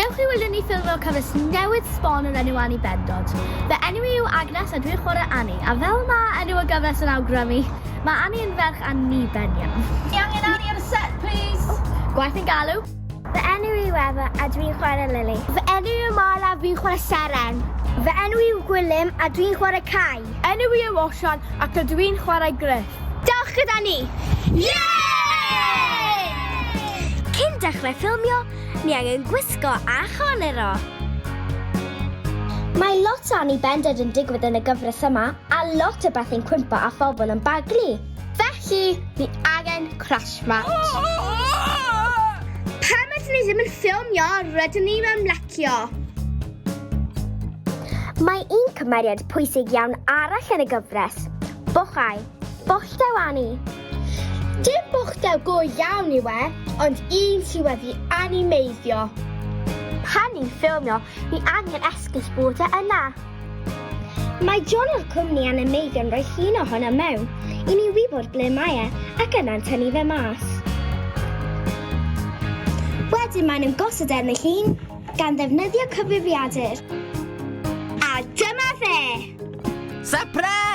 Dewch i wylio ni ffilmio cyfres newydd sbon o'r enw Annibendod. Fy enw yw Agnes a dwi'n chwarae Annie, a fel mae enw y gyfres yn awgrymu, mae Annie yn ferch annibenion. Ni angen Annie ar y set, please. Gwaith yn galw. Fy enw yw Efa a dwi'n chwarae Lily. Fy enw yw Mara a dwi'n chwarae Seren. Fy enw yw Gwilym a dwi'n chwarae Kai. Enw yw Osian ac ydw i'n chwarae Griff. Diolch gyda ni! Yay! Cyn dechrau ffilmio, ni angen gwisgo a chonero. Mae lot o Annibendod yn digwydd yn y gyfres yma a lot o bethau'n cwympo a phobl yn baglu. Felly, ni angen crash mat. Pam ydyn ni ddim yn ffilmio, rydyn ni mewn lecio. Mae un cymeriad pwysig iawn arall yn y gyfres. Bwchau. Bwchdew Annie. Dim bwchdew go iawn yw e, ond un sydd wedi animeiddio. Pan ni'n ffilmio, ni angen esgus bod e yna. Mae John o'r cwmni animeiddio yn rhoi llun ohono mewn i ni wybod ble mae e ac yna'n tynnu fe mas. Wedyn maen nhw'n gosod yn y llun gan ddefnyddio cyfrifiadur. A dyma fe! Surprise!